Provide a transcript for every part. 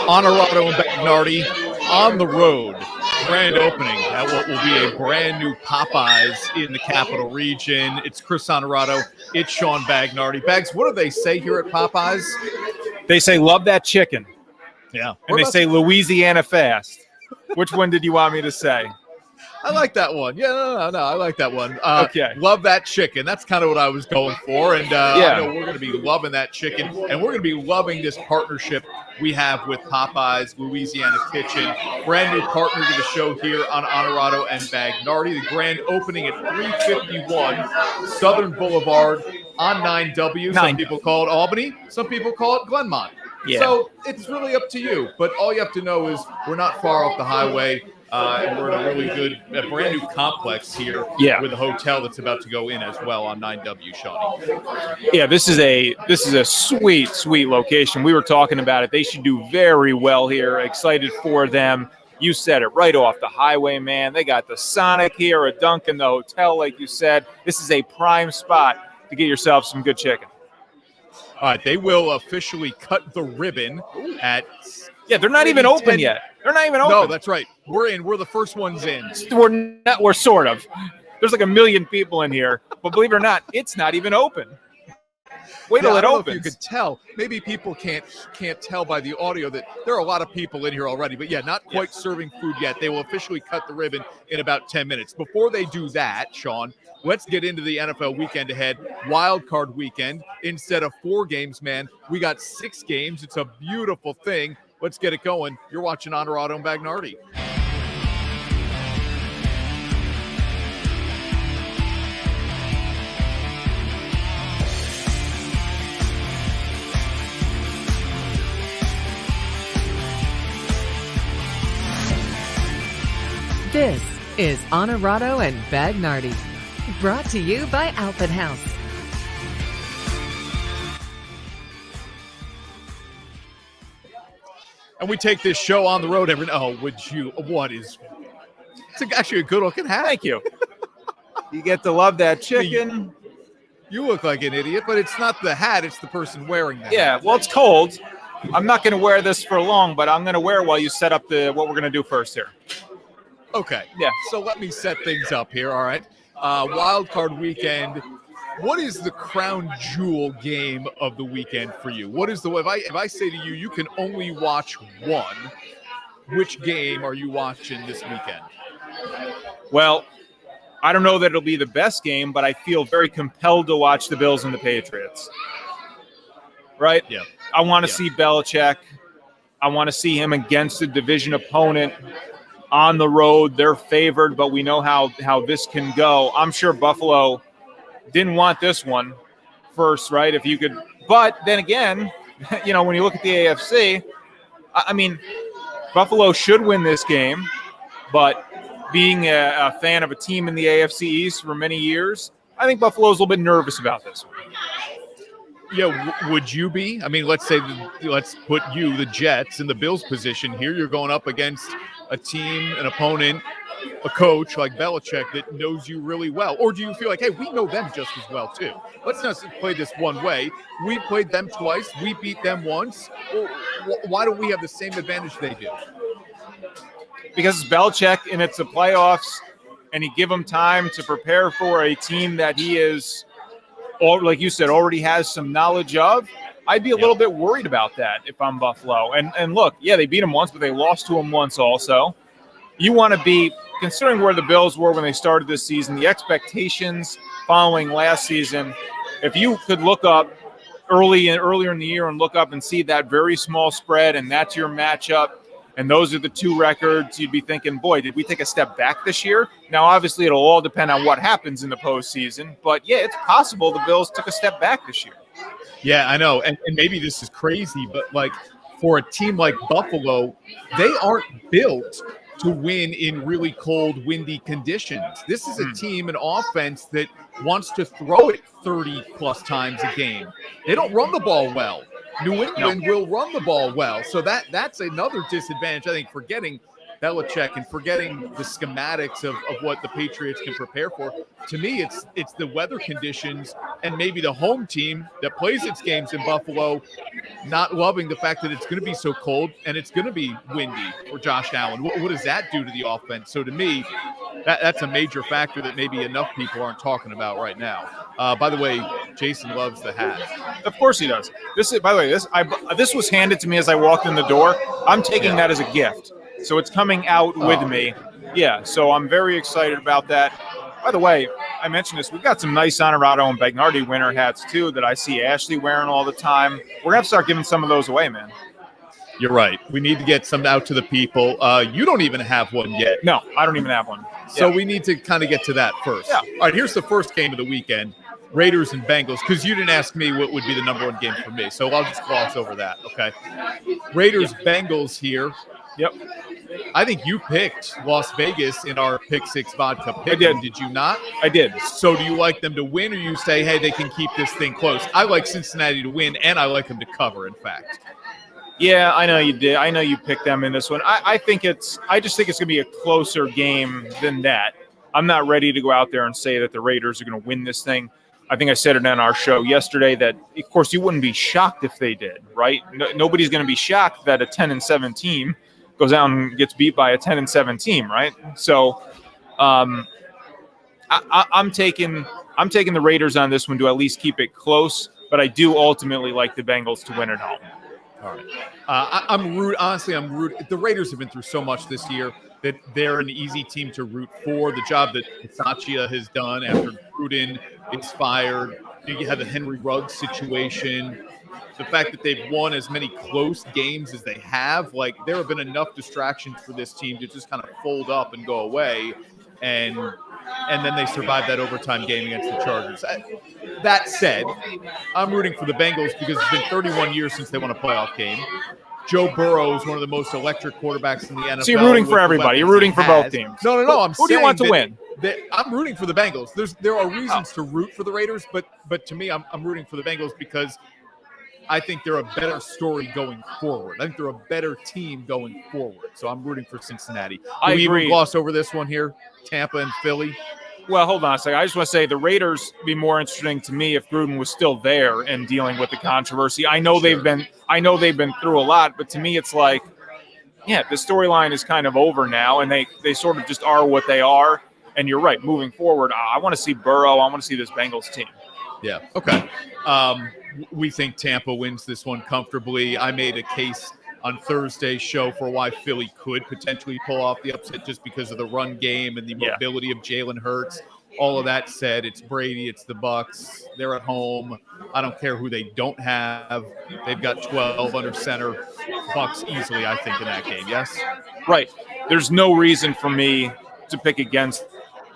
Onorato and Bagnardi on the road. Grand opening at what will be a brand new Popeyes in the capital region. It's Chris Onorato. It's Sean Bagnardi. Bags, what do they say here at Popeyes? They say, love that chicken. Yeah. And they say Louisiana Fast. Which one did you want me to say? I like that one. Yeah, no, I like that one. Okay. Love that chicken. That's kind of what I was going for. And Yeah. I know we're going to be loving that chicken. And we're going to be loving this partnership we have with Popeyes Louisiana Kitchen. Brand new partner to the show here on Onorato and Bagnardi. The grand opening at 351 Southern Boulevard on 9W. Some people call it Albany. Some people call it Glenmont. Yeah. So it's really up to you. But all you have to know is we're not far off the highway. And we're in a really good, brand new complex here with a hotel that's about to go in as well on 9W, Shawnee. Yeah, this is a sweet location. We were talking about it. They should do very well here. Excited for them. You said it right off the highway, man. They got the Sonic here, a Dunkin', the hotel, like you said. This is a prime spot to get yourself some good chicken. All right, they will officially cut the ribbon at... Yeah, they're not even open yet. They're not even open. No, that's right. We're in. We're the first ones in. We're sort of. There's like 1 million people in here, but believe it or not, it's not even open. Wait till it opens. You could tell. Maybe people can't tell by the audio that there are a lot of people in here already. But yeah, not quite serving food yet. They will officially cut the ribbon in about 10 minutes. Before they do that, Sean, let's get into the NFL weekend ahead. Wild card weekend. Instead of 4 games, man, we got 6 games. It's a beautiful thing. Let's get it going. You're watching Onorato and Bagnardi. This is Onorato and Bagnardi, brought to you by Outfit House. And we take this show on the road every night. Oh, would you? What is? It's actually a good looking hat. Thank you. You get to love that chicken. You look like an idiot, but it's not the hat. It's the person wearing that. Yeah, well, it's cold. I'm not going to wear this for long, but I'm going to wear it while you set up what we're going to do first here. Okay. Yeah. So let me set things up here. All right. Wild card weekend. What is the crown jewel game of the weekend for you? What is if I say to you, you can only watch one, which game are you watching this weekend? Well, I don't know that it'll be the best game, but I feel very compelled to watch the Bills and the Patriots. Right? Yeah. I want to see Belichick. I want to see him against a division opponent on the road. They're favored, but we know how this can go. I'm sure Buffalo didn't want this one first, right? If you could, but then again, when you look at the AFC, I mean, Buffalo should win this game, but being a fan of a team in the AFC East for many years, I think Buffalo's a little bit nervous about this one. Yeah, would you be? I mean, let's put you, the Jets, in the Bills position here. You're going up against a team, an opponent, a coach like Belichick that knows you really well? Or do you feel like, hey, we know them just as well too? Let's not play this one way. We played them twice. We beat them once. Well, why don't we have the same advantage they do? Because it's Belichick and it's the playoffs, and you give him time to prepare for a team that he is, like you said, already has some knowledge of. I'd be a little bit worried about that if I'm Buffalo. And look, yeah, they beat him once, but they lost to him once also. You want to be, considering where the Bills were when they started this season, the expectations following last season, if you could look up earlier in the year and look up and see that very small spread and that's your matchup, and those are the 2 records, you'd be thinking, boy, did we take a step back this year? Now, obviously, it'll all depend on what happens in the postseason, but yeah, it's possible the Bills took a step back this year. Yeah, I know. And maybe this is crazy, but like for a team like Buffalo, they aren't built to win in really cold, windy conditions. This is a team, an offense that wants to throw it 30-plus times a game. They don't run the ball well. New England will run the ball well. So that's another disadvantage, I think, for getting Belichick and forgetting the schematics of what the Patriots can prepare for. To me, it's the weather conditions and maybe the home team that plays its games in Buffalo not loving the fact that it's going to be so cold and it's going to be windy for Josh Allen. What does that do to the offense? So to me, that's a major factor that maybe enough people aren't talking about right now. By the way, Jason loves the hat. Of course he does. This is, by the way, this was handed to me as I walked in the door. I'm taking that as a gift. So it's coming out with me. Yeah, so I'm very excited about that. By the way, I mentioned this. We've got some nice Onorato and Bagnardi winter hats, too, that I see Ashley wearing all the time. We're going to have to start giving some of those away, man. You're right. We need to get some out to the people. You don't even have one yet. No, I don't even have one. So we need to kind of get to that first. Yeah. All right, here's the first game of the weekend. Raiders and Bengals, because you didn't ask me what would be the number one game for me. So I'll just gloss over that, okay? Raiders, Bengals here. Yep. I think you picked Las Vegas in our Pick 6 vodka pick. I did. Did you not? I did. So do you like them to win, or you say, hey, they can keep this thing close? I like Cincinnati to win, and I like them to cover, in fact. Yeah, I know you did. I know you picked them in this one. I just think it's going to be a closer game than that. I'm not ready to go out there and say that the Raiders are going to win this thing. I think I said it on our show yesterday that, of course, you wouldn't be shocked if they did, right? Nobody's going to be shocked that a 10-7 team goes out and gets beat by a 10-7 team, right? So, I'm taking the Raiders on this one to at least keep it close, but I do ultimately like the Bengals to win at home. All right. I'm rude. The Raiders have been through so much this year that they're an easy team to root for. The job that Bisaccia has done after Gruden is fired. You have the Henry Ruggs situation. The fact that they've won as many close games as they have, like there have been enough distractions for this team to just kind of fold up and go away. And then they survived that overtime game against the Chargers. That said, I'm rooting for the Bengals because it's been 31 years since they won a playoff game. Joe Burrow is one of the most electric quarterbacks in the NFL. So you're rooting for everybody. You're rooting for both teams. No. Who do you want to win? I'm rooting for the Bengals. There are reasons to root for the Raiders, but to me, I'm rooting for the Bengals because I think they're a better story going forward. I think they're a better team going forward. So I'm rooting for Cincinnati. I agree. Even gloss over this one here, Tampa and Philly. Well, hold on a second. I just want to say the Raiders would be more interesting to me if Gruden was still there and dealing with the controversy. I know they've been through a lot, but to me it's like, yeah, the storyline is kind of over now, and they sort of just are what they are. And you're right, moving forward, I want to see Burrow. I want to see this Bengals team. Yeah. Okay. We think Tampa wins this one comfortably. I made a case on Thursday's show for why Philly could potentially pull off the upset just because of the run game and the mobility of Jalen Hurts. All of that said, it's Brady, it's the Bucs. They're at home. I don't care who they don't have. They've got 12 under center. Bucs easily, I think, in that game. Yes? Right. There's no reason for me to pick against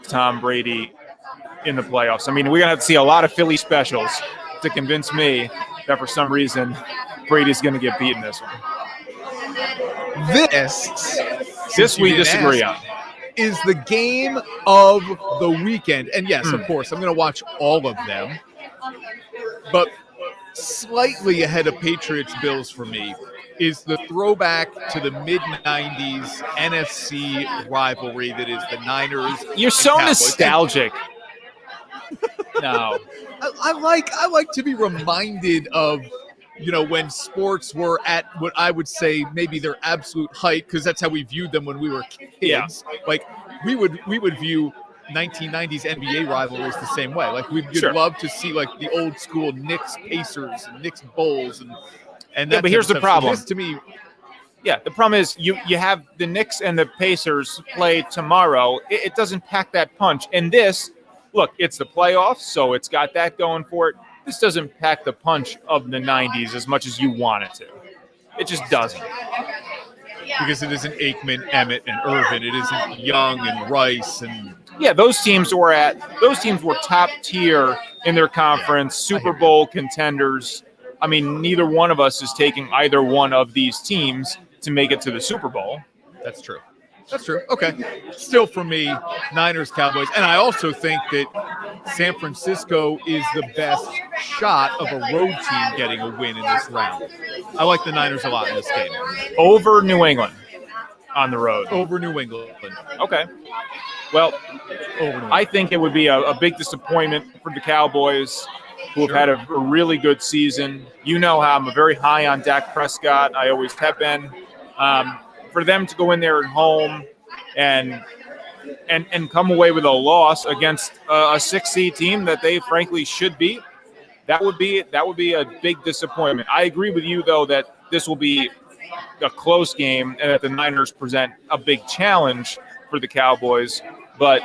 Tom Brady in the playoffs. I mean, we're going to have to see a lot of Philly specials to convince me that for some reason Brady's going to get beaten this one. This we disagree on. Is the game of the weekend. And yes, of course, I'm going to watch all of them. But slightly ahead of Patriots-Bills for me is the throwback to the mid-'90s NFC rivalry that is the Niners. You're so nostalgic. No. I like to be reminded of, when sports were at what I would say maybe their absolute height, because that's how we viewed them when we were kids. Yeah. Like we would view 1990s NBA rivalries the same way. Like we'd Sure. love to see like the old school Knicks Pacers and Knicks Bulls and Yeah, but here's the problem. So this to me, yeah, the problem is you have the Knicks and the Pacers play tomorrow. It doesn't pack that punch. And this, look, it's the playoffs, so it's got that going for it. This doesn't pack the punch of the 90s as much as you want it to. It just doesn't. because it isn't Aikman, Emmett, and Irvin. It isn't Young and Rice and those teams were top tier in their conference, Super Bowl contenders. I mean, neither one of us is taking either one of these teams to make it to the Super Bowl. That's true. That's true. Okay. Still for me, Niners, Cowboys. And I also think that San Francisco is the best shot of a road team getting a win in this round. I like the Niners a lot in this game. Over New England. on the road. Over New England. Okay. Well, Over New England. I think it would be a big disappointment for the Cowboys, who have had a really good season. You know how I'm very high on Dak Prescott. I always have been. For them to go in there at home and come away with a loss against a 6-seed team that they frankly should beat, that would be a big disappointment. I agree with you, though, that this will be a close game and that the Niners present a big challenge for the Cowboys. But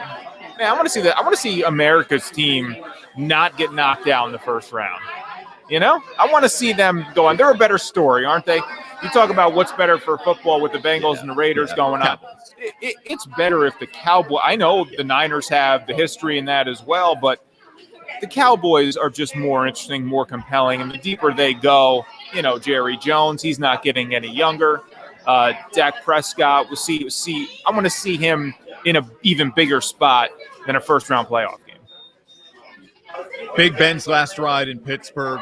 man, I want to see that. I want to see America's team not get knocked out in the first round. You know, I want to see them go on. They're a better story, aren't they? You talk about what's better for football with the Bengals and the Raiders going on. It's better if the Cowboys. I know the Niners have the history in that as well, but the Cowboys are just more interesting, more compelling. And the deeper they go, you know, Jerry Jones, he's not getting any younger. Dak Prescott, we'll see. I want to see him in an even bigger spot than a first-round playoff game. Big Ben's last ride in Pittsburgh.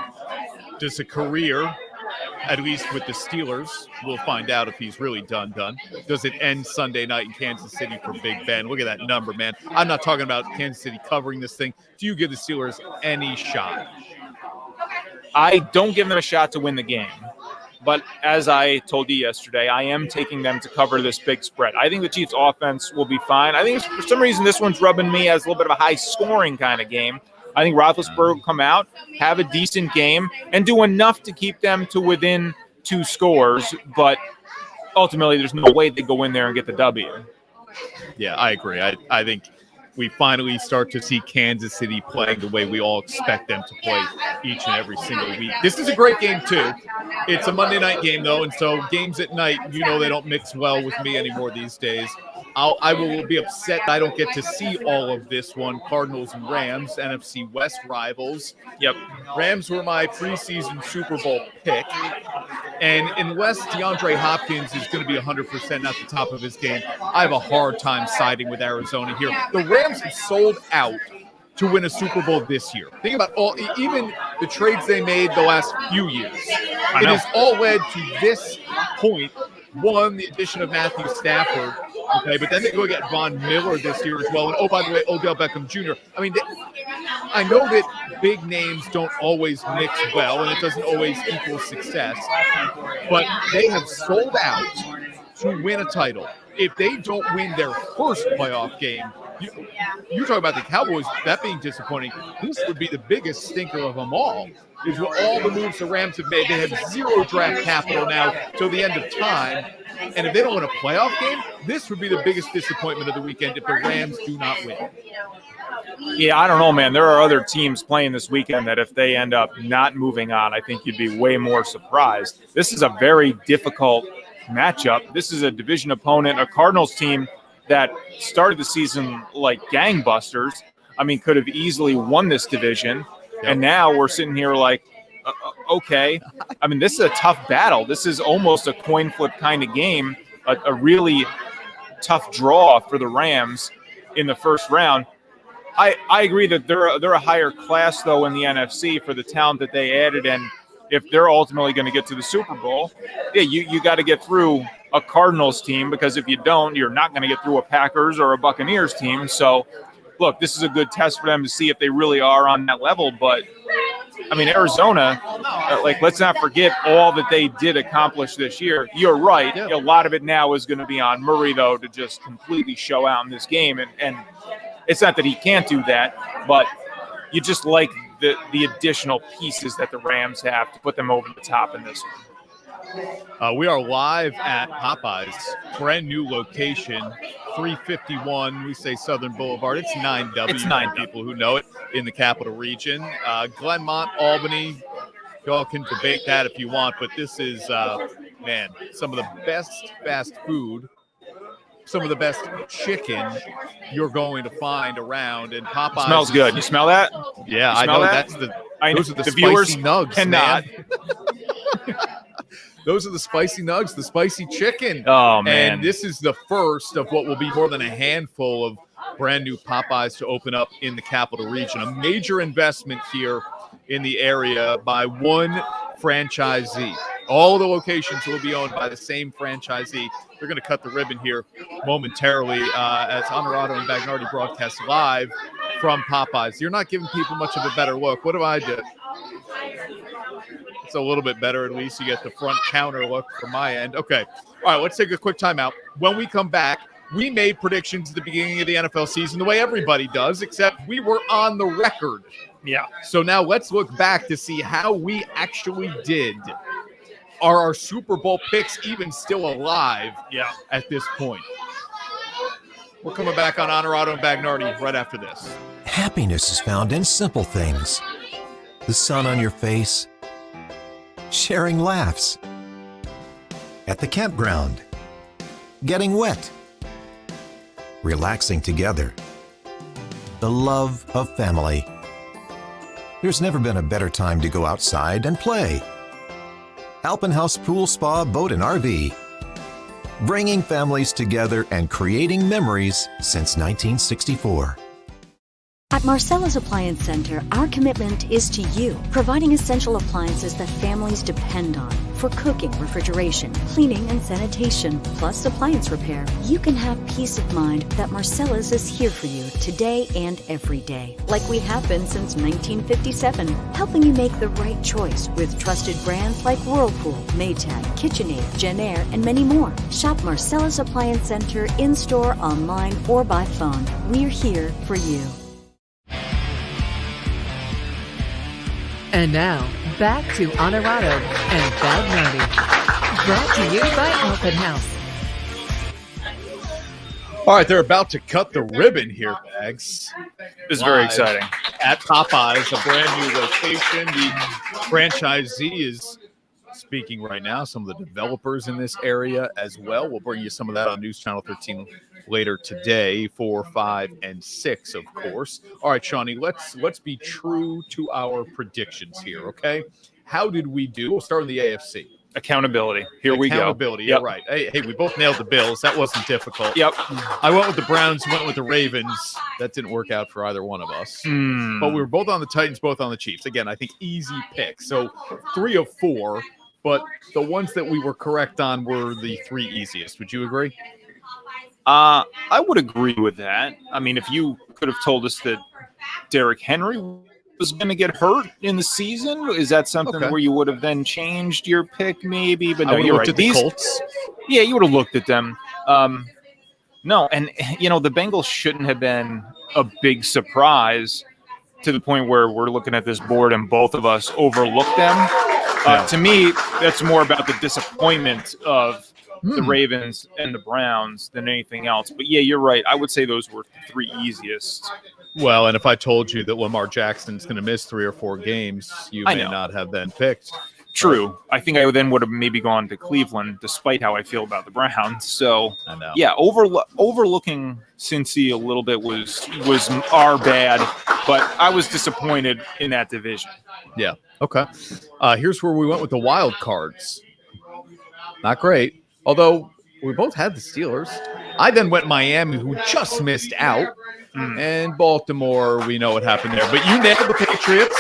Does a career, at least with the Steelers, we'll find out if he's really done. Does it end Sunday night in Kansas City for Big Ben? Look at that number, man. I'm not talking about Kansas City covering this thing. Do you give the Steelers any shot? I don't give them a shot to win the game. But as I told you yesterday, I am taking them to cover this big spread. I think the Chiefs' offense will be fine. I think for some reason this one's rubbing me as a little bit of a high-scoring kind of game. I think Roethlisberger will come out, have a decent game, and do enough to keep them to within 2 scores. But ultimately, there's no way they go in there and get the W. Yeah, I agree. I think we finally start to see Kansas City playing the way we all expect them to play each and every single week. This is a great game, too. It's a Monday night game, though, and so games at night, you know they don't mix well with me anymore these days. I will be upset I don't get to see all of this one. Cardinals and Rams, NFC West rivals. Yep, Rams were my preseason Super Bowl pick. And unless DeAndre Hopkins is going to be 100% at the top of his game, I have a hard time siding with Arizona here. The Rams have sold out to win a Super Bowl this year. Think about even the trades they made the last few years. It has all led to this point. One, the addition of Matthew Stafford, okay, but then they go get Von Miller this year as well. And, oh, by the way, Odell Beckham Jr. I mean, I know that big names don't always mix well, and it doesn't always equal success, but they have sold out to win a title. If they don't win their first playoff game, you talk about the Cowboys, that being disappointing. This would be the biggest stinker of them all. Is what all the moves the Rams have made. They have zero draft capital now till the end of time. And if they don't win a playoff game, this would be the biggest disappointment of the weekend if the Rams do not win. Yeah, I don't know, man. There are other teams playing this weekend that if they end up not moving on, I think you'd be way more surprised. This is a very difficult matchup. This is a division opponent, a Cardinals team that started the season like gangbusters. I mean, could have easily won this division. And now we're sitting here like, okay. I mean, this is a tough battle. This is almost a coin flip kind of game, a really tough draw for the Rams in the first round. I agree that they're a higher class, though, in the NFC for the talent that they added. And if they're ultimately going to get to the Super Bowl, yeah, you got to get through a Cardinals team, because if you don't, you're not going to get through a Packers or a Buccaneers team. So, look, this is a good test for them to see if they really are on that level. But, I mean, Arizona, let's not forget all that they did accomplish this year. You're right. Yeah. A lot of it now is going to be on Murray, though, to just completely show out in this game. And it's not that he can't do that, but you just like the additional pieces that the Rams have to put them over the top in this one. We are live at Popeyes, brand new location, 351. We say Southern Boulevard. It's 9W. It's 9 people who know it in the capital region. Glenmont, Albany. Y'all can debate that if you want, but this is, some of the best fast food, some of the best chicken you're going to find around. And Popeyes smells good. You smell that? Yeah, I know. Those are the spicy nugs, cannot. Man. Those are the spicy nugs, the spicy chicken. Oh, man. And this is the first of what will be more than a handful of brand new Popeyes to open up in the capital region. A major investment here in the area by one franchisee. All the locations will be owned by the same franchisee. They're going to cut the ribbon here momentarily as Onorato and Bagnardi broadcast live from Popeyes. You're not giving people much of a better look. What do I do? It's a little bit better. At least you get the front counter look from my end. Okay. All right, let's take a quick timeout. When we come back, we made predictions at the beginning of the NFL season the way everybody does, except we were on the record. Yeah. So now let's look back to see how we actually did. Are our Super Bowl picks even still alive at this point? We're coming back on Onorato and Bagnardi right after this. Happiness is found in simple things. The sun on your face, sharing laughs, at the campground, getting wet, relaxing together, the love of family. There's never been a better time to go outside and play. Alpenhaus Pool Spa Boat and RV, bringing families together and creating memories since 1964. At Marcella's Appliance Center, our commitment is to you, providing essential appliances that families depend on for cooking, refrigeration, cleaning, and sanitation, plus appliance repair. You can have peace of mind that Marcella's is here for you today and every day, like we have been since 1957, helping you make the right choice with trusted brands like Whirlpool, Maytag, KitchenAid, JennAir, and many more. Shop Marcella's Appliance Center in-store, online, or by phone. We're here for you. And now, back to Onorato and Bagnardi. Brought to you by Alpenhaus. All right, they're about to cut the ribbon here, Bags. This is very exciting. At Popeyes, a brand new location. The franchisee is speaking right now. Some of the developers in this area as well. We'll bring you some of that on News Channel 13 later today, 4, 5, and 6, of course. All right, Shawnee, let's be true to our predictions here, okay? How did we do? We'll start in the AFC. Accountability. Here we go. Accountability, Yep. right. Hey, we both nailed the Bills. That wasn't difficult. Yep. I went with the Browns, went with the Ravens. That didn't work out for either one of us. But we were both on the Titans, both on the Chiefs. Again, I think easy pick. So 3 of 4, but the ones that we were correct on were the 3 easiest. Would you agree? I would agree with that. I mean, if you could have told us that Derrick Henry was going to get hurt in the season, is that something where you would have then changed your pick maybe? But no, you're right. At the Colts. Yeah, you would have looked at them. No, and, the Bengals shouldn't have been a big surprise to the point where we're looking at this board and both of us overlooked them. To me, that's more about the disappointment of the Ravens and the Browns than anything else. But yeah, you're right. I would say those were the 3 easiest. Well, and if I told you that Lamar Jackson's going to miss 3 or 4 games, you may not have been picked. True. I think I then would have maybe gone to Cleveland, despite how I feel about the Browns. So, yeah, overlooking Cincy a little bit was our bad, but I was disappointed in that division. Yeah. Okay. Here's where we went with the wild cards. Not great. Although we both had the Steelers. I then went Miami, who just missed out. And Baltimore, we know what happened there. But you nailed the Patriots.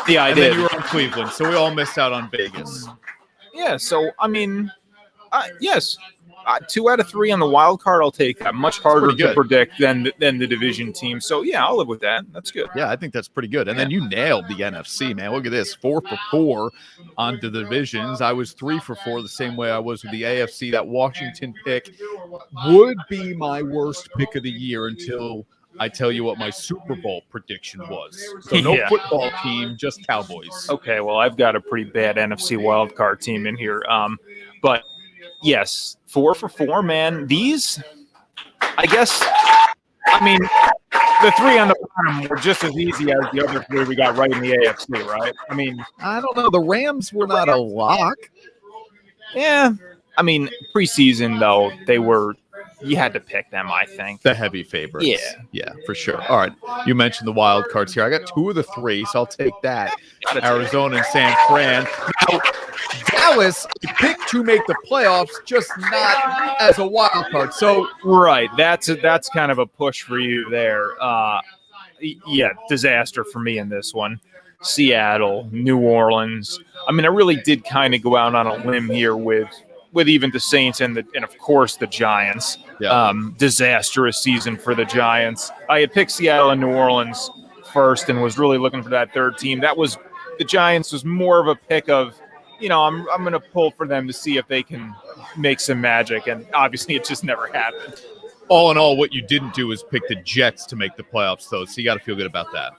Yeah, I did. And then you were on Cleveland. So we all missed out on Vegas. Yeah, so, I mean, yes. 2 out of 3 on the wild card, I'll take that. Much harder to predict than the division team. So, yeah, I'll live with that. That's good. Yeah, I think that's pretty good. And then you nailed the NFC, man. Look at this. 4 for 4 on the divisions. I was 3 for 4 the same way I was with the AFC. That Washington pick would be my worst pick of the year until I tell you what my Super Bowl prediction was. So no football team, just Cowboys. Okay, well, I've got a pretty bad NFC wildcard team in here. But, yes, 4 for 4, man. These, I guess, I mean, the 3 on the bottom were just as easy as the other 3 we got right in the AFC, right? I mean, I don't know. The Rams were not a lock. Yeah. I mean, preseason, though, you had to pick them, I think. The heavy favorites. Yeah, for sure. All right. You mentioned the wild cards here. I got 2 of the 3, so I'll take that. Arizona and San Fran. Now, Dallas picked to make the playoffs, just not as a wild card. So right, that's kind of a push for you there. Yeah, disaster for me in this one. Seattle, New Orleans. I mean, I really did kind of go out on a limb here with even the Saints and of course the Giants. Yeah. Disastrous season for the Giants. I had picked Seattle and New Orleans first and was really looking for that third team. The Giants was more of a pick of, I'm going to pull for them to see if they can make some magic, and obviously it just never happened. All in all, what you didn't do is pick the Jets to make the playoffs, though, so you got to feel good about that.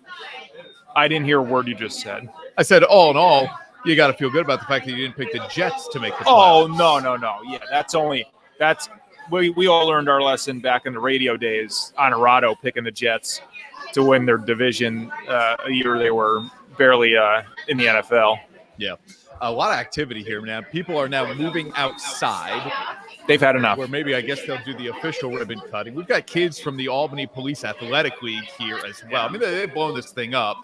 I didn't hear a word you just said. I said, all in all, you got to feel good about the fact that you didn't pick the Jets to make the playoffs. Oh, no. Yeah, we all learned our lesson back in the radio days. Onorato picking the Jets to win their division a year they were barely in the NFL. Yeah. A lot of activity here, man. People are now moving outside. They've had enough. Where maybe I guess they'll do the official ribbon cutting. We've got kids from the Albany Police Athletic League here as well. I mean, they've blown this thing up.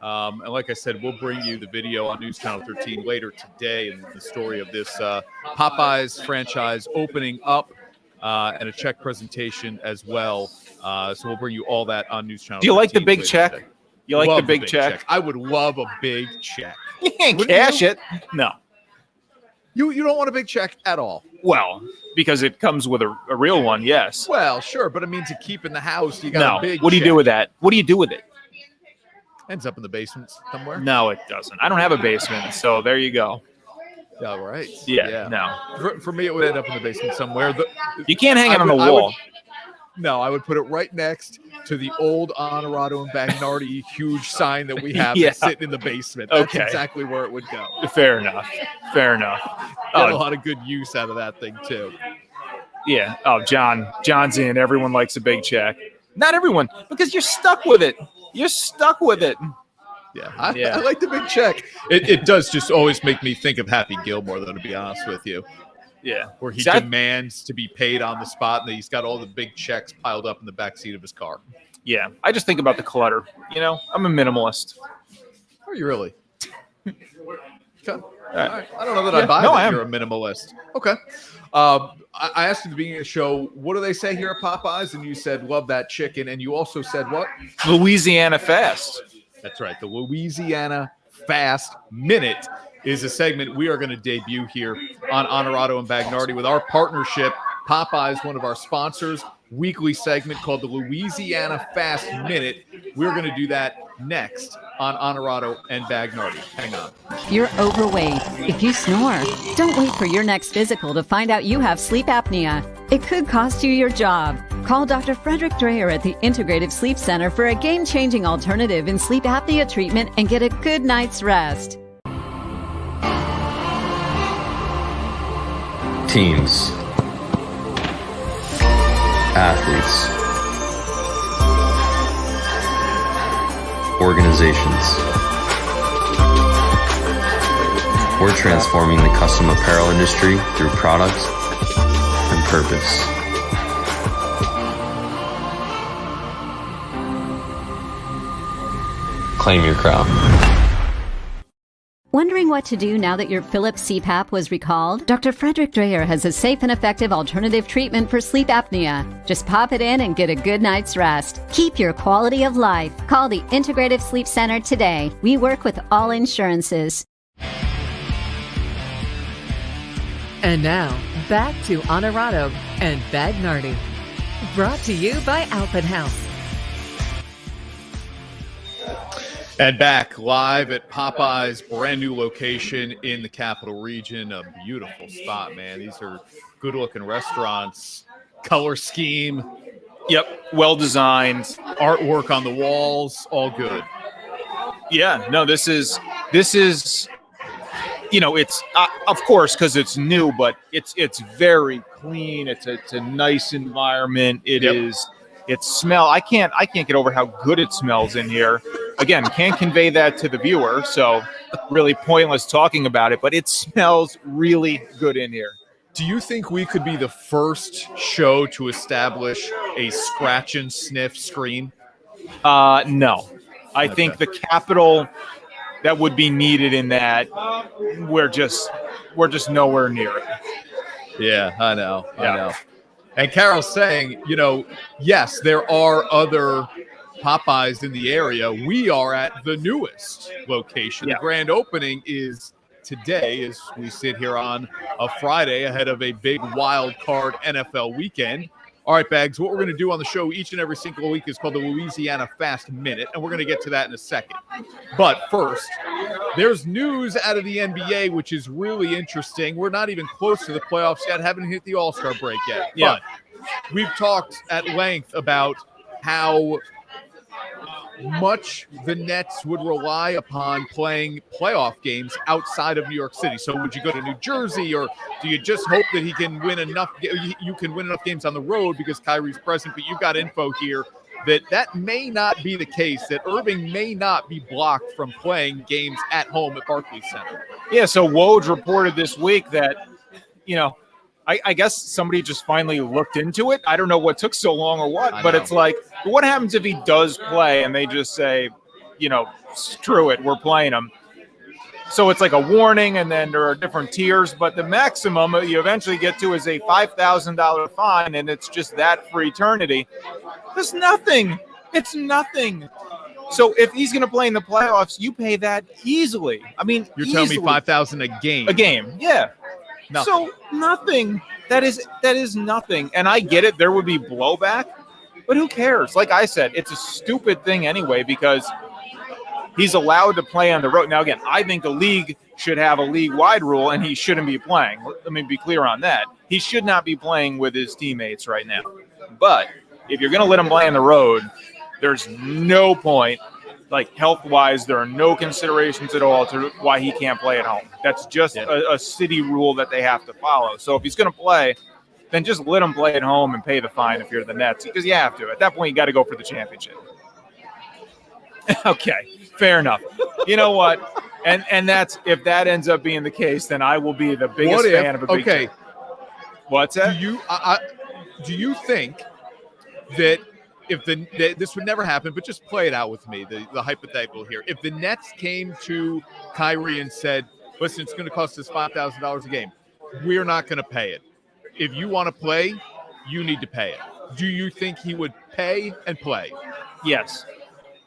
And like I said, we'll bring you the video on News Channel 13 later today and the story of this Popeyes franchise opening up and a check presentation as well. So we'll bring you all that on News Channel 13. Do you like the big check? Today. You like the big check? I would love a big check. You can't cash it. No. You don't want a big check at all. Well, because it comes with a real one, yes. Well, sure, but it means to keep in the house, you got a big What do you do with that? What do you do with it? Ends up in the basement somewhere. No, it doesn't. I don't have a basement, so there you go. All right. Yeah. No. For me, it would end up in the basement somewhere. You can't hang it on the wall. I would put it right next to the old Onorato and Bagnardi huge sign that we have Yeah. that's sitting in the basement. That's Okay. exactly where it would go. Fair enough. Get a lot of good use out of that thing, too. Yeah. Oh, John's in. Everyone likes a big check. Not everyone, because you're stuck with it. Yeah. I like the big check. It does just always make me think of Happy Gilmore, though, to be honest with you. Yeah. Where he demands to be paid on the spot, and he's got all the big checks piled up in the backseat of his car. Yeah. I just think about the clutter. I'm a minimalist. Are you really? Okay. All right. I don't know that I buy that you're a minimalist. Okay. I asked you at the beginning of the show, what do they say here at Popeyes? And you said, love that chicken. And you also said what? Louisiana Fast. That's right. The Louisiana Fast Minute is a segment we are going to debut here on Onorato and Bagnardi with our partnership. Popeyes, one of our sponsors, weekly segment called the Louisiana Fast Minute. We're going to do that next on Onorato and Bagnardi. Hang on. If you're overweight, if you snore, don't wait for your next physical to find out you have sleep apnea. It could cost you your job. Call Dr. Frederick Dreyer at the Integrative Sleep Center for a game-changing alternative in sleep apnea treatment and get a good night's rest. Teams, athletes, organizations. We're transforming the custom apparel industry through product and purpose. Claim your crown. Wondering what to do now that your Philips CPAP was recalled? Dr. Frederick Dreyer has a safe and effective alternative treatment for sleep apnea. Just pop it in and get a good night's rest. Keep your quality of life. Call the Integrative Sleep Center today. We work with all insurances. And now, back to Onorato and Bagnardi. Brought to you by Alpin House. And back live at Popeyes' brand new location in the Capital Region. A beautiful spot, man. These are good-looking restaurants. Color scheme. Yep. Well designed. Artwork on the walls. All good. Yeah. No, this is it's of course because it's new, but it's very clean. It's a nice environment. It is. It smell. I can't get over how good it smells in here. Again, can't convey that to the viewer, so really pointless talking about it, but it smells really good in here. Do you think we could be the first show to establish a scratch and sniff screen? No. I think the capital that would be needed in that, we're just nowhere near it. Yeah, I know. And Carol's saying, yes, there are other Popeyes in the area. We are at the newest location. Yeah. The grand opening is today as we sit here on a Friday ahead of a big wild card NFL weekend. All right, Bags, what we're going to do on the show each and every single week is called the Louisiana Fast Minute, and we're going to get to that in a second. But first, there's news out of the NBA, which is really interesting. We're not even close to the playoffs yet, haven't hit the All-Star break yet. Yeah. But we've talked at length about how much the Nets would rely upon playing playoff games outside of New York City. So would you go to New Jersey, or do you just hope that he can win enough? You can win enough games on the road because Kyrie's present, but you've got info here that may not be the case, that Irving may not be blocked from playing games at home at Barclays Center. Yeah, so Woj reported this week that, I guess somebody just finally looked into it. I don't know what took so long or what, but it's like, what happens if he does play and they just say, screw it, we're playing him? So it's like a warning, and then there are different tiers, but the maximum you eventually get to is a $5,000 fine, and it's just that for eternity. There's nothing. It's nothing. So if he's going to play in the playoffs, you pay that easily. I mean, you're telling me $5,000 a game? A game, yeah. Nothing. So nothing. That is nothing. And I get it. There would be blowback, but who cares? Like I said, it's a stupid thing anyway because he's allowed to play on the road. Now, again, I think the league should have a league-wide rule, and he shouldn't be playing. Let me be clear on that. He should not be playing with his teammates right now. But if you're going to let him play on the road, there's no point. Like, health-wise, there are no considerations at all to why he can't play at home. That's just a city rule that they have to follow. So if he's going to play, then just let him play at home and pay the fine if you're the Nets, because you have to. At that point, you got to go for the championship. Okay, fair enough. You know what? And that's, if that ends up being the case, then I will be the biggest fan of a big team. What's that? Do you think that if this would never happen, but just play it out with me, the hypothetical here. If the Nets came to Kyrie and said, listen, it's going to cost us $5,000 a game, we're not going to pay it. If you want to play, you need to pay it. Do you think he would pay and play? Yes.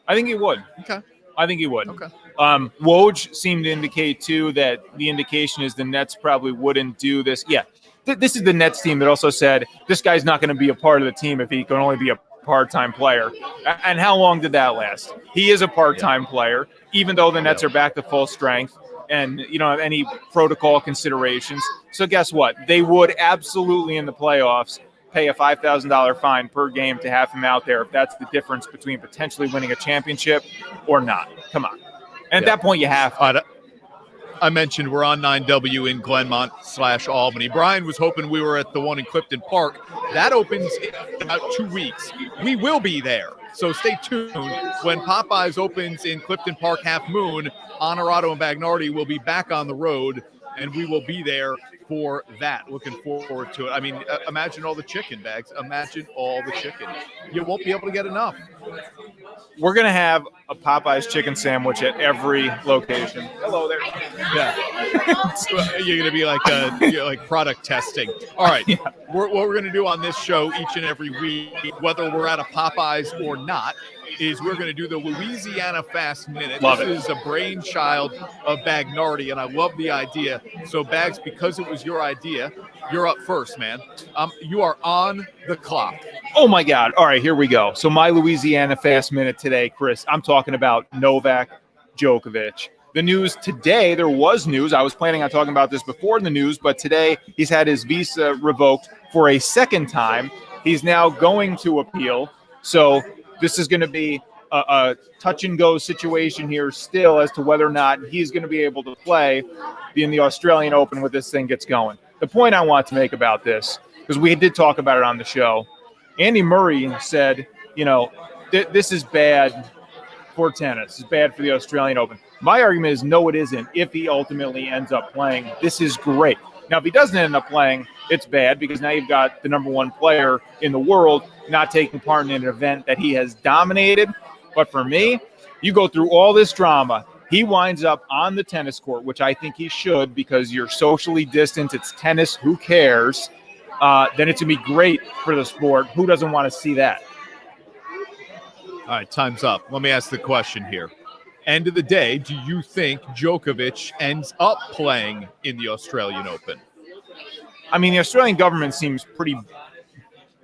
I think he would. Okay. I think he would. Okay. Woj seemed to indicate, too, that the indication is the Nets probably wouldn't do this. Yeah. This is the Nets team that also said this guy's not going to be a part of the team if he can only be a part-time player. And how long did that last? He is a part-time player, even though the Nets are back to full strength and you don't have any protocol considerations. So guess what? They would absolutely in the playoffs pay a $5,000 fine per game to have him out there if that's the difference between potentially winning a championship or not. Come on. And at that point, you have to. I mentioned we're on 9W in Glenmont/Albany. Brian was hoping we were at the one in Clifton Park. That opens in about 2 weeks. We will be there. So stay tuned. When Popeyes opens in Clifton Park Half Moon, Onorato and Bagnardi will be back on the road, and we will be there for that. Looking forward to it. I mean, imagine all the chicken, Bags. Imagine all the chicken. You won't be able to get enough. We're going to have a Popeyes chicken sandwich at every location. Hello there. Yeah. You're going to be like product testing. All right. Yeah. What we're going to do on this show each and every week, whether we're at a Popeyes or not, is we're going to do the Louisiana Fast Minute. This is a brainchild of Bagnardi, and I love the idea. So, Bags, because it was your idea, you're up first, man. You are on the clock. Oh, my God. All right, here we go. So my Louisiana Fast Minute today, Chris, I'm talking about Novak Djokovic. The news today, there was news. I was planning on talking about this before the news, but today he's had his visa revoked for a second time. He's now going to appeal. So this is going to be a touch-and-go situation here still as to whether or not he's going to be able to play in the Australian Open when this thing gets going. The point I want to make about this, because we did talk about it on the show, Andy Murray said, this is bad for tennis. It's bad for the Australian Open. My argument is no, it isn't. If he ultimately ends up playing, this is great. Now, if he doesn't end up playing, it's bad because now you've got the number one player in the world not taking part in an event that he has dominated. But for me, you go through all this drama. He winds up on the tennis court, which I think he should because you're socially distant. It's tennis. Who cares? Then it's going to be great for the sport. Who doesn't want to see that? All right, time's up. Let me ask the question here. End of the day, do you think Djokovic ends up playing in the Australian Open? I mean, the Australian government seems pretty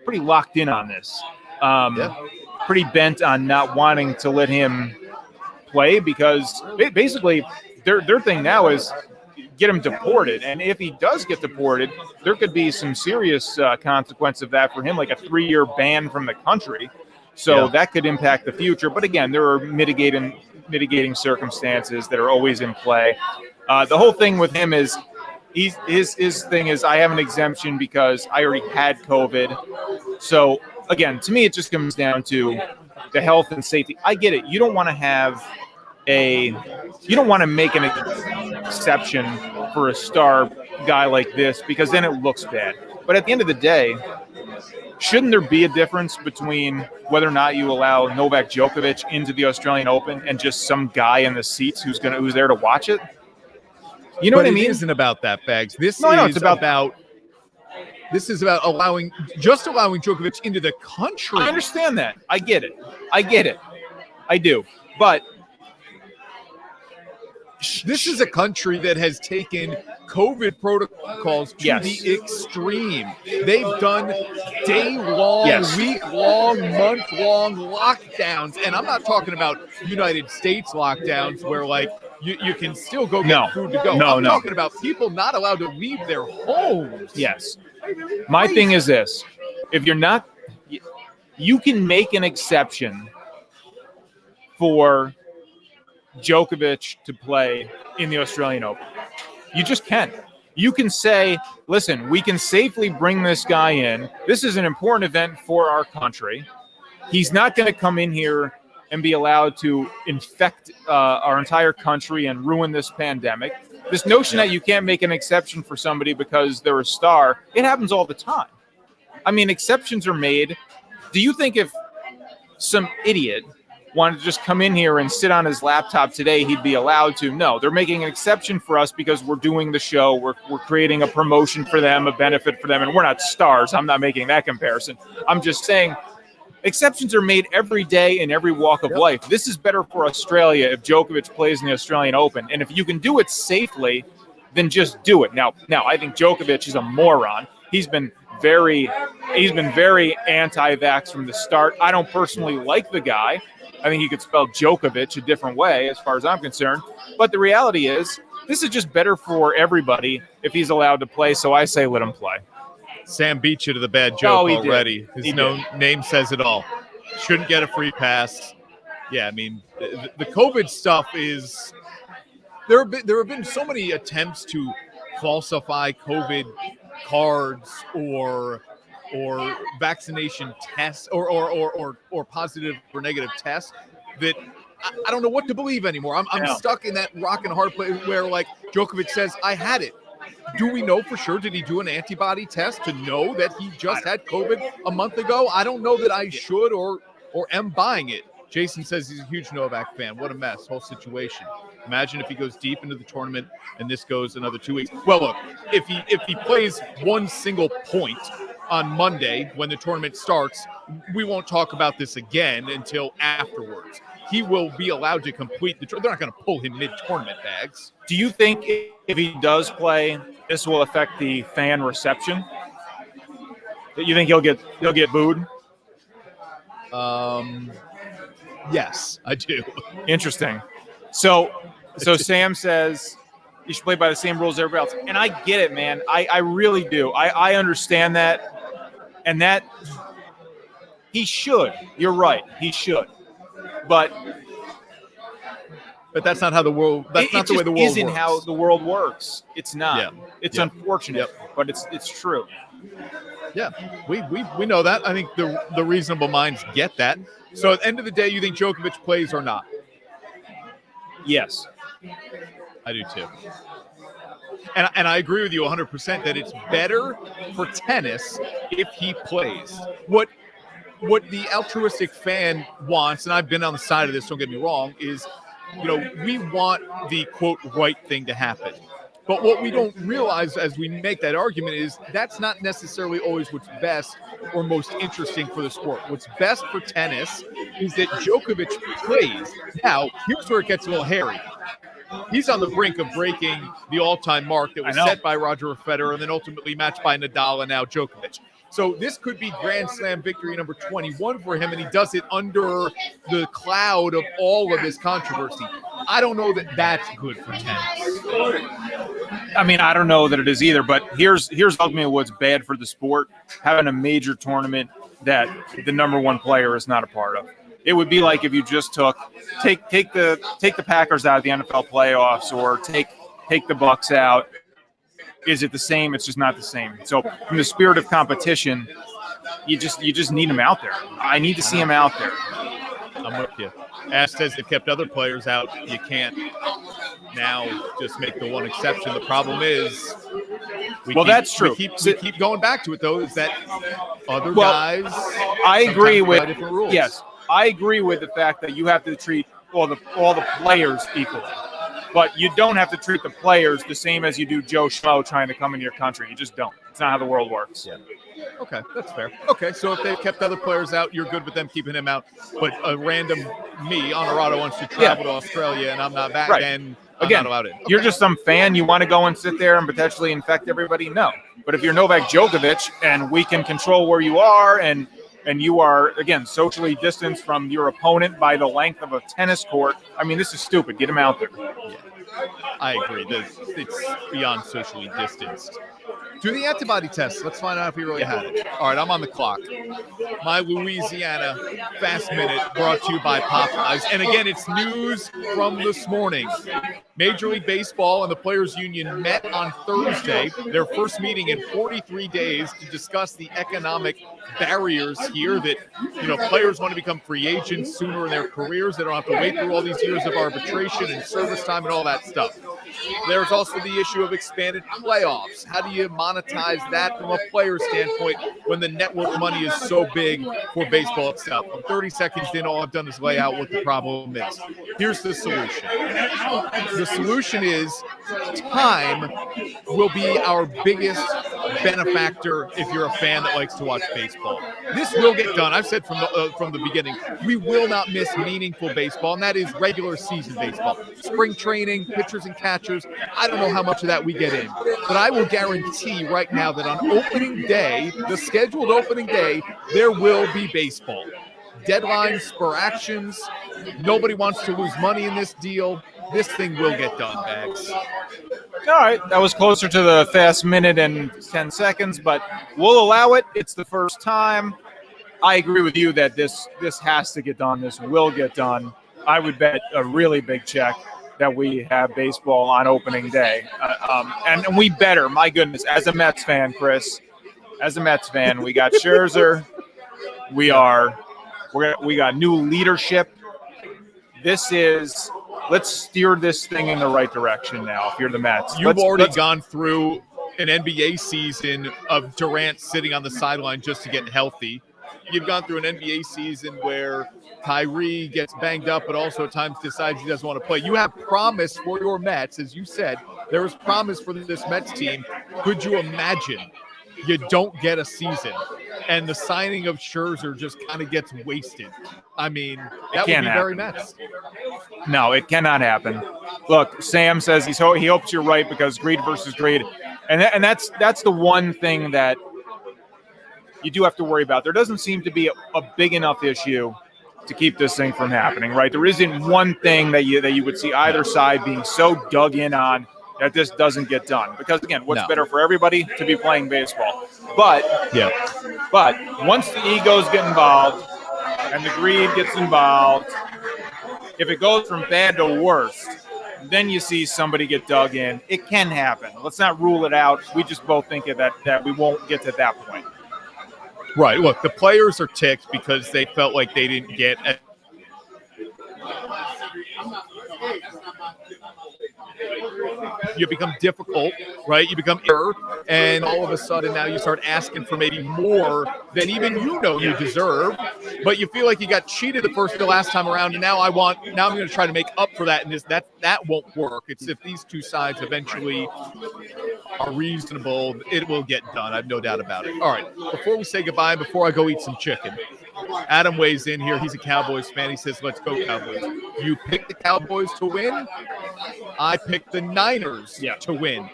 locked in on this. Pretty bent on not wanting to let him play because basically their thing now is get him deported. And if he does get deported, there could be some serious consequence of that for him, like a 3-year ban from the country. So that could impact the future. But again, there are mitigating circumstances that are always in play. The whole thing with him is his thing is I have an exemption because I already had COVID. So again, to me, it just comes down to the health and safety. I get it. You don't want to make an exception for a star guy like this because then it looks bad. But at the end of the day, shouldn't there be a difference between whether or not you allow Novak Djokovic into the Australian Open and just some guy in the seats who's there to watch it? You know what I mean? It isn't about that, Bags. This is about allowing Djokovic into the country. I understand that. I get it. I do. But this is a country that has taken COVID protocols to the extreme. They've done day-long, week-long, month-long lockdowns. And I'm not talking about United States lockdowns where, like, you can still go get food to go. I'm talking about people not allowed to leave their homes. Yes. My thing is this. If you're not – you can make an exception for Djokovic to play in the Australian Open. You just can. You can say, listen, we can safely bring this guy in. This is an important event for our country. He's not going to come in here and be allowed to infect our entire country and ruin this pandemic. This notion that you can't make an exception for somebody because they're a star, it happens all the time. I mean, exceptions are made. Do you think if some idiot wanted to just come in here and sit on his laptop today, he'd be allowed to? No, they're making an exception for us because we're doing the show. We're creating a promotion for them, a benefit for them, and we're not stars. I'm not making that comparison. I'm just saying exceptions are made every day in every walk of life. This is better for Australia if Djokovic plays in the Australian Open. And if you can do it safely, then just do it. Now, I think Djokovic is a moron. He's been very anti-vax from the start. I don't personally like the guy. I think he could spell Djokovic a different way as far as I'm concerned. But the reality is, this is just better for everybody if he's allowed to play. So I say let him play. Sam beat you to the bad joke already. His name says it all. Shouldn't get a free pass. Yeah, I mean, the COVID stuff is – there have been so many attempts to falsify COVID cards or vaccination tests or positive or negative tests that I don't know what to believe anymore. I'm stuck in that rock and hard place where, like, Djokovic says, I had it. Do we know for sure? Did he do an antibody test to know that he just had COVID a month ago? I don't know that I should or am buying it. Jason says he's a huge Novak fan. What a mess, whole situation. Imagine if he goes deep into the tournament and this goes another 2 weeks. Well, look, if he plays one single point on Monday when the tournament starts, we won't talk about this again until afterwards. He will be allowed to complete the tournament. They're not going to pull him mid-tournament, Bags. Do you think if he does play, this will affect the fan reception? Do you think he'll get booed? Yes, I do. Interesting. So Sam says you should play by the same rules as everybody else. And I get it, man. I really do. I understand that. And that he should. You're right. He should. But that's not how the world. That's not the way the world isn't works. How the world works. It's not. Yeah. It's unfortunate, but it's true. Yeah, we know that. I think the reasonable minds get that. So at the end of the day, you think Djokovic plays or not? Yes, I do too. And I agree with you 100% that it's better for tennis if he plays. What the altruistic fan wants, and I've been on the side of this, don't get me wrong, is, we want the, quote, right thing to happen. But what we don't realize as we make that argument is that's not necessarily always what's best or most interesting for the sport. What's best for tennis is that Djokovic plays. Now, here's where it gets a little hairy. He's on the brink of breaking the all-time mark that was set by Roger Federer and then ultimately matched by Nadal and now Djokovic. So this could be Grand Slam victory number 21 for him, and he does it under the cloud of all of his controversy. I don't know that that's good for tennis. I mean, I don't know that it is either, but here's ultimately what's bad for the sport, having a major tournament that the number one player is not a part of. It would be like if you just take the Packers out of the NFL playoffs or take the Bucks out. Is it the same? It's just not the same. So from the spirit of competition, you just need him out there. I need to see him out there. I'm with you. Ash says they've kept other players out. You can't now just make the one exception. The problem is, that's true. We keep going back to it though. Is that other guys? I agree with different rules. Yes, I agree with the fact that you have to treat all the players equally. But you don't have to treat the players the same as you do Joe Schmo trying to come into your country. You just don't. It's not how the world works. Yeah. Okay, that's fair. Okay, so if they've kept other players out, you're good with them keeping him out. But a random me, Onorato, wants to travel to Australia and I'm not back, then I'm not allowed in. Okay. You're just some fan. You want to go and sit there and potentially infect everybody? No. But if you're Novak Djokovic and we can control where you are and you are, again, socially distanced from your opponent by the length of a tennis court, I mean, this is stupid. Get him out there. Yeah. I agree. It's beyond socially distanced. Do the antibody test. Let's find out if he really had it. All right, I'm on the clock. My Louisiana Fast Minute brought to you by Popeyes. And again, it's news from this morning. Major League Baseball and the Players Union met on Thursday, their first meeting in 43 days, to discuss the economic barriers here that, players want to become free agents sooner in their careers. They don't have to wait through all these years of arbitration and service time and all that stuff. There's also the issue of expanded playoffs. How do you monetize that from a player standpoint when the network money is so big for baseball itself? I'm 30 seconds in, all I've done is lay out what the problem is. Here's the solution. The solution is time will be our biggest benefactor if you're a fan that likes to watch baseball. This will get done. I've said from the beginning, we will not miss meaningful baseball, and that is regular season baseball. Spring training, pitchers and catchers, I don't know how much of that we get in. But I will guarantee right now that on opening day, the scheduled opening day, there will be baseball. Deadlines for actions. Nobody wants to lose money in this deal. This thing will get done, Bags. All right, that was closer to the Fast Minute and 10 seconds, but we'll allow it. It's the first time. I agree with you that this has to get done. This will get done. I would bet a really big check that we have baseball on opening day. And we better, my goodness, as a Mets fan, Chris, we got Scherzer. We got new leadership. Let's steer this thing in the right direction now if you're the Mets. You've already gone through an NBA season of Durant sitting on the sideline just to get healthy. You've gone through an NBA season where Kyrie gets banged up, but also at times decides he doesn't want to play. You have promise for your Mets, as you said. There is promise for this Mets team. Could you imagine you don't get a season and the signing of Scherzer just kind of gets wasted? I mean, that would be very Mets. No, it cannot happen. Look, Sam says he hopes you're right because greed versus greed. And that's the one thing that you do have to worry about. There doesn't seem to be a big enough issue to keep this thing from happening, right? There isn't one thing that you would see either side being so dug in on that this doesn't get done. Because, again, what's better for everybody? To be playing baseball. But once the egos get involved and the greed gets involved, if it goes from bad to worse, then you see somebody get dug in. It can happen. Let's not rule it out. We just both think that we won't get to that point. Right. Look, the players are ticked because they felt like they didn't get you become difficult, right? You become irre, and all of a sudden now you start asking for maybe more than even you deserve, but you feel like you got cheated the last time around, and now I'm going to try to make up for that, and that won't work. It's if these two sides eventually are reasonable, it will get done. I have no doubt about it. All right, before we say goodbye, before I go eat some chicken, Adam weighs in here. He's a Cowboys fan. He says, let's go Cowboys. You pick the Cowboys to win. I picked the Niners to win.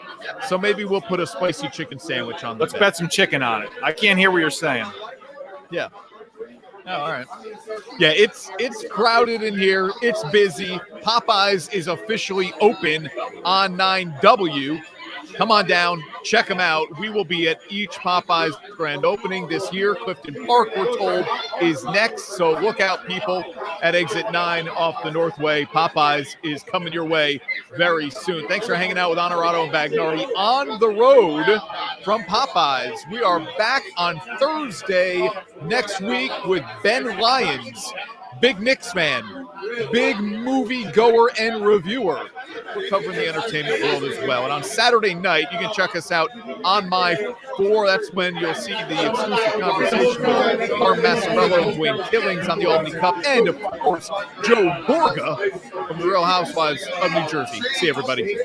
So maybe we'll put a spicy chicken sandwich on the Let's bet some chicken on it. I can't hear what you're saying. Yeah. Oh, all right. Yeah, it's crowded in here. It's busy. Popeyes is officially open on 9W. Come on down, check them out. We will be at each Popeyes grand opening this year. Clifton Park, we're told, is next. So look out, people, at exit 9 off the Northway. Popeyes is coming your way very soon. Thanks for hanging out with Onorato and Bagnardi on the road from Popeyes. We are back on Thursday next week with Ben Lyons, big Knicks fan, big movie goer and reviewer. We're covering the entertainment world as well. And on Saturday night, you can check us out on My 4. That's when you'll see the exclusive conversation with Arm Massarello and Dwayne Killings on the Albany Cup. And, of course, Joe Borga from the Real Housewives of New Jersey. See you, everybody.